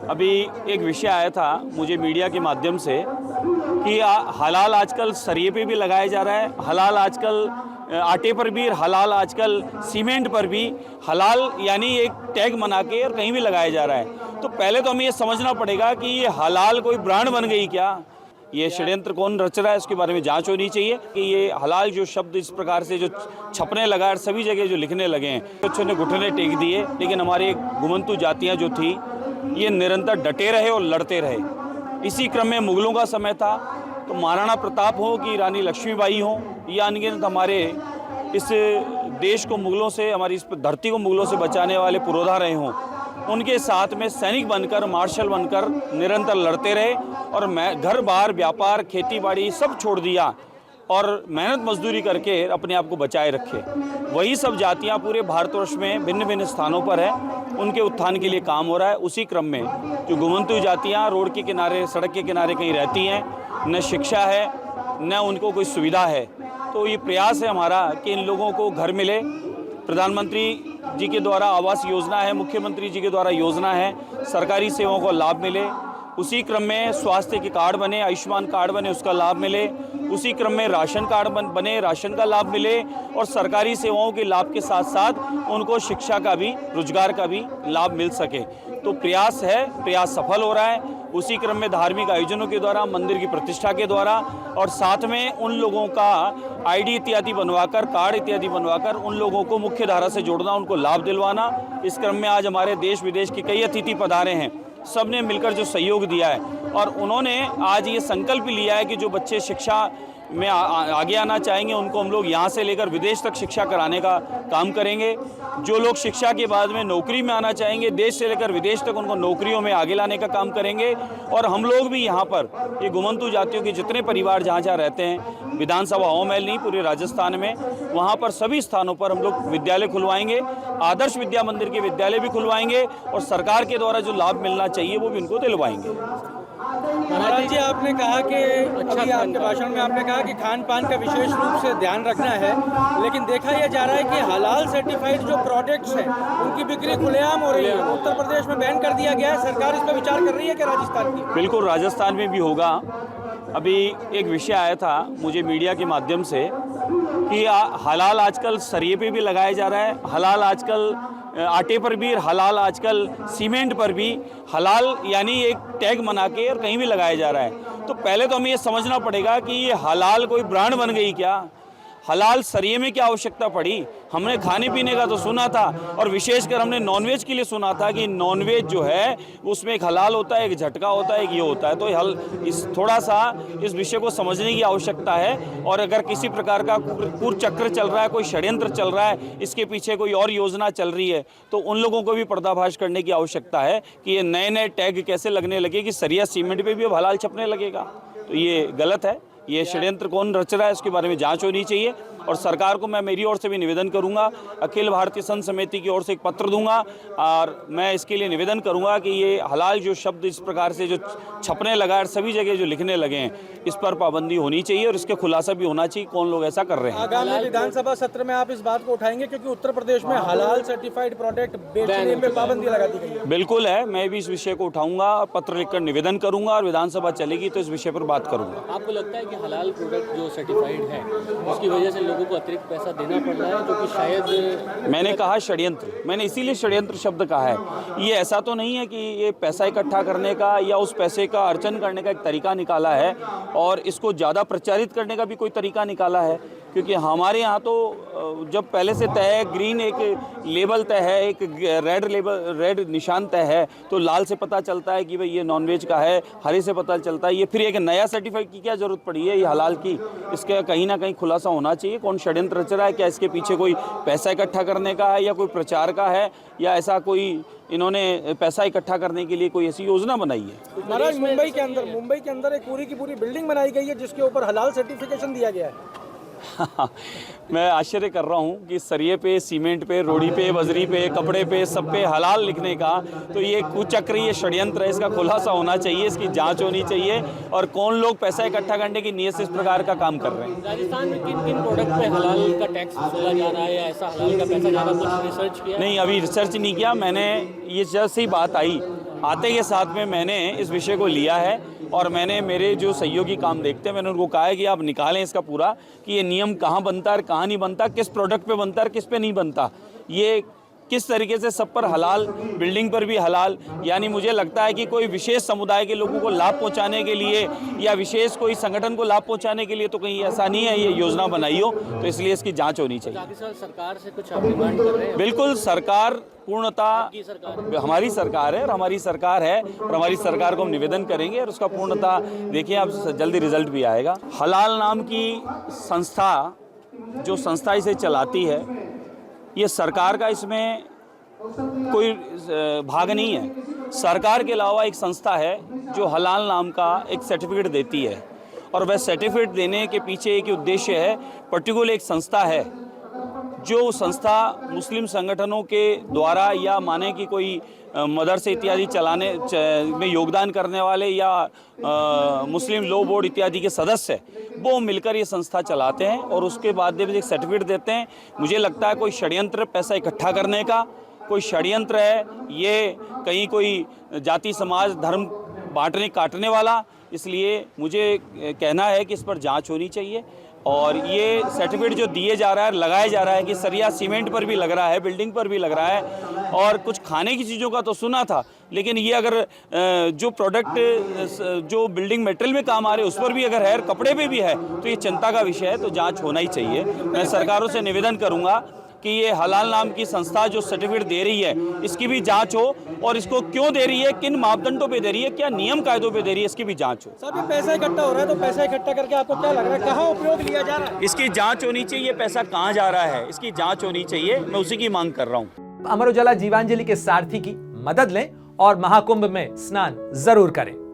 अभी एक विषय आया था मुझे मीडिया के माध्यम से कि हलाल आजकल सरिये पे भी लगाया जा रहा है, हलाल आजकल आटे पर भी, हलाल आजकल सीमेंट पर भी, हलाल यानी एक टैग बना के और कहीं भी लगाया जा रहा है। तो पहले तो हमें ये समझना पड़ेगा कि ये हलाल कोई ब्रांड बन गई क्या? ये षड्यंत्र कौन रच रहा है, इसके बारे में जांच होनी चाहिए कि ये हलाल जो शब्द इस प्रकार से जो छपने लगा है, सभी जगह जो लिखने लगे हैं, बच्चों ने घुटने टेक दिए। लेकिन हमारी घुमंतु जातियाँ जो थी ये निरंतर डटे रहे और लड़ते रहे। इसी क्रम में मुगलों का समय था, तो महाराणा प्रताप हो कि रानी लक्ष्मीबाई हो या अनगिनत हमारे इस देश को मुगलों से, हमारी इस धरती को मुगलों से बचाने वाले पुरोधा रहे हों, उनके साथ में सैनिक बनकर, मार्शल बनकर निरंतर लड़ते रहे और घर बार व्यापार खेती बाड़ी सब छोड़ दिया और मेहनत मजदूरी करके अपने आप को बचाए रखे। वही सब जातियां पूरे भारतवर्ष में भिन्न भिन्न स्थानों पर है, उनके उत्थान के लिए काम हो रहा है। उसी क्रम में जो घुमंतु जातियां रोड के किनारे, सड़क के किनारे कहीं रहती हैं, न शिक्षा है न उनको कोई सुविधा है, तो ये प्रयास है हमारा कि इन लोगों को घर मिले। प्रधानमंत्री जी के द्वारा आवास योजना है, मुख्यमंत्री जी के द्वारा योजना है, सरकारी सेवाओं को लाभ मिले। उसी क्रम में स्वास्थ्य के कार्ड बने, आयुष्मान कार्ड बने, उसका लाभ मिले। उसी क्रम में राशन कार्ड बने, राशन का लाभ मिले और सरकारी सेवाओं के लाभ के साथ साथ उनको शिक्षा का भी, रोजगार का भी लाभ मिल सके। तो प्रयास है, प्रयास सफल हो रहा है। उसी क्रम में धार्मिक आयोजनों के द्वारा, मंदिर की प्रतिष्ठा के द्वारा और साथ में उन लोगों का आईडी इत्यादि बनवाकर, कार्ड इत्यादि बनवाकर उन लोगों को मुख्य धारा से जोड़ना, उनको लाभ दिलवाना। इस क्रम में आज हमारे देश विदेश के कई अतिथि पधारे हैं, सब ने मिलकर जो सहयोग दिया है और उन्होंने आज ये संकल्प लिया है कि जो बच्चे शिक्षा में आगे आना चाहेंगे उनको हम लोग यहाँ से लेकर विदेश तक शिक्षा कराने का काम करेंगे। जो लोग शिक्षा के बाद में नौकरी में आना चाहेंगे, देश से लेकर विदेश तक उनको नौकरियों में आगे लाने का काम करेंगे। और हम लोग भी यहाँ पर ये घुमंतु जातियों के जितने परिवार जहाँ जहाँ रहते हैं, विधानसभा ओमैल नहीं पूरे राजस्थान में, वहाँ पर सभी स्थानों पर हम लोग विद्यालय खुलवाएंगे, आदर्श विद्या मंदिर के विद्यालय भी खुलवाएंगे और सरकार के द्वारा जो लाभ मिलना चाहिए वो भी उनको दिलवाएंगे। महाराज जी, आपने कहा कि अभी आपके भाषण में आपने कहा कि खान पान का विशेष रूप से ध्यान रखना है, लेकिन देखा यह जा रहा है कि हलाल सर्टिफाइड जो प्रोडक्ट्स हैं उनकी बिक्री खुलेआम हो रही है। उत्तर प्रदेश में बैन कर दिया गया है, सरकार इस पर विचार कर रही है कि राजस्थान की? बिल्कुल, राजस्थान में भी होगा। अभी एक विषय आया था मुझे मीडिया के माध्यम से कि हलाल आजकल सरिये पे भी लगाया जा रहा है, हलाल आजकल आटे पर भी, हलाल आजकल सीमेंट पर भी, हलाल यानी एक टैग बना के और कहीं भी लगाया जा रहा है। तो पहले तो हमें ये समझना पड़ेगा कि ये हलाल कोई ब्रांड बन गई क्या? हलाल सरिये में क्या आवश्यकता पड़ी? हमने खाने पीने का तो सुना था और विशेषकर हमने नॉनवेज के लिए सुना था कि नॉनवेज जो है उसमें एक हलाल होता है, एक झटका होता है, एक ये होता है। तो इस थोड़ा सा इस विषय को समझने की आवश्यकता है। और अगर किसी प्रकार का कुचक्र चल रहा है, कोई षड्यंत्र चल रहा है, इसके पीछे कोई और योजना चल रही है, तो उन लोगों को भी पर्दाफाश करने की आवश्यकता है कि ये नए नए टैग कैसे लगने लगे कि सरिया सीमेंट पे भी अब हलाल छपने लगेगा। तो ये गलत है। ये षड्यंत्र कौन रच रहा है, इसके बारे में जांच होनी चाहिए। और सरकार को मैं मेरी ओर से भी निवेदन करूंगा, अखिल भारतीय संत समिति की ओर से एक पत्र दूंगा और मैं इसके लिए निवेदन करूंगा कि ये हलाल जो शब्द इस प्रकार से जो छपने लगा है, सभी जगह जो लिखने लगे हैं, इस पर पाबंदी होनी चाहिए और इसके खुलासा भी होना चाहिए कौन लोग ऐसा कर रहे हैं। आगामी विधानसभा सत्र में आप इस बात को उठाएंगे, क्योंकि उत्तर प्रदेश में हलाल सर्टिफाइड प्रोडक्ट बेचने में पाबंदी लगा दी गई है? बिल्कुल है, मैं भी इस विषय को उठाऊंगा, पत्र लिखकर निवेदन करूंगा और विधानसभा चलेगी तो इस विषय पर बात करूंगा। आपको लगता है कि हलाल प्रोडक्ट जो सर्टिफाइड है उसकी वजह से लोगों को अतिरिक्त पैसा देना पड़ रहा है, जो कि शायद? मैंने कहा षड्यंत्र, मैंने इसीलिए षड्यंत्र शब्द कहा है। ये ऐसा तो नहीं है कि ये पैसा इकट्ठा करने का या उस पैसे का अर्जन करने का एक तरीका निकाला है और इसको ज़्यादा प्रचारित करने का भी कोई तरीका निकाला है। क्योंकि हमारे यहाँ तो जब पहले से तय है, ग्रीन एक लेबल तय है, एक रेड निशान तय है, तो लाल से पता चलता है कि भाई ये नॉनवेज का है, हरे से पता चलता है। ये फिर एक नया सर्टिफिकेट की क्या ज़रूरत पड़ी है ये हलाल की? इसका कहीं ना कहीं खुलासा होना चाहिए, कौन षड्यंत्र रच रहा है, क्या इसके पीछे कोई पैसा इकट्ठा करने का है या कोई प्रचार का है या ऐसा कोई इन्होंने पैसा इकट्ठा करने के लिए कोई ऐसी योजना बनाई है। महाराज, मुंबई के अंदर एक पूरी की पूरी बिल्डिंग बनाई गई है जिसके ऊपर हलाल सर्टिफिकेशन दिया गया है। मैं आश्चर्य कर रहा हूँ कि सरिये पे, सीमेंट पे, रोड़ी पे, बजरी पे, कपड़े पे, सब पे हलाल लिखने का तो ये कुचक्र, ये षड्यंत्र है, इसका खुलासा होना चाहिए, इसकी जांच होनी चाहिए और कौन लोग पैसा इकट्ठा करने की नीयत से इस प्रकार का काम कर रहे हैं। राजस्थान में किन किन प्रोडक्ट पे हलाल का टैक्स वसूला जा रहा है या ऐसा हलाल का पैसा जा रहा है, कुछ रिसर्च किया? नहीं, अभी रिसर्च नहीं किया मैंने। ये जैसे ही बात आई आते के साथ में मैंने इस विषय को लिया है और मैंने मेरे जो सहयोगी काम देखते हैं मैंने उनको कहा है कि आप निकालें इसका पूरा कि ये नियम कहाँ बनता है, कहाँ नहीं बनता, किस प्रोडक्ट पे बनता है, किस पे नहीं बनता, ये किस तरीके से सब पर हलाल, बिल्डिंग पर भी हलाल। यानी मुझे लगता है कि कोई विशेष समुदाय के लोगों को लाभ पहुंचाने के लिए या विशेष कोई संगठन को लाभ पहुंचाने के लिए तो कहीं ऐसा नहीं है ये योजना बनाई हो, तो इसलिए इसकी जांच होनी चाहिए। आगे सर सरकार से कुछ आप डिमांड कर रहे हैं? बिल्कुल, सरकार पूर्णतः हमारी सरकार है और हमारी सरकार है और हमारी सरकार को हम निवेदन करेंगे और उसका पूर्णतः देखिए आप जल्दी रिजल्ट भी आएगा। हलाल नाम की संस्था, जो संस्था इसे चलाती है, ये सरकार का इसमें कोई भाग नहीं है। सरकार के अलावा एक संस्था है जो हलाल नाम का एक सर्टिफिकेट देती है और वह सर्टिफिकेट देने के पीछे एक उद्देश्य है, पर्टिकुलर एक संस्था है जो संस्था मुस्लिम संगठनों के द्वारा या माने कि कोई मदरसे इत्यादि चलाने में योगदान करने वाले या मुस्लिम लॉ बोर्ड इत्यादि के सदस्य वो मिलकर ये संस्था चलाते हैं और उसके बाद एक सर्टिफिकेट देते हैं। मुझे लगता है कोई षड्यंत्र पैसा इकट्ठा करने का, कोई षड्यंत्र है, ये कहीं कोई जाति समाज धर्म बांटने काटने वाला, इसलिए मुझे कहना है कि इस पर जांच होनी चाहिए। और ये सर्टिफिकेट जो दिए जा रहा है, लगाया जा रहा है कि सरिया सीमेंट पर भी लग रहा है, बिल्डिंग पर भी लग रहा है और कुछ खाने की चीज़ों का तो सुना था, लेकिन ये अगर जो प्रोडक्ट जो बिल्डिंग मटेरियल में काम आ रहे हैं उस पर भी अगर है, कपड़े पे भी है, तो ये चिंता का विषय है, तो जांच होना ही चाहिए। मैं सरकारों से निवेदन करूँगा कि ये हलाल नाम की संस्था जो सर्टिफिकेट दे रही है इसकी भी जांच हो और इसको क्यों दे रही है, किन मापदंडों पे दे रही है, क्या नियम कायदों पे दे रही है, इसकी भी जांच हो। साहब, ये पैसा इकट्ठा हो रहा है तो पैसा इकट्ठा करके आपको क्या लग रहा है कहाँ उपयोग लिया जा रहा है? इसकी जांच होनी चाहिए, पैसा कहाँ जा रहा है इसकी जांच होनी चाहिए, मैं उसी की मांग कर रहा हूँ। अमर उजाला जीवांजलि के सारथी की मदद लें और महाकुंभ में स्नान जरूर करें।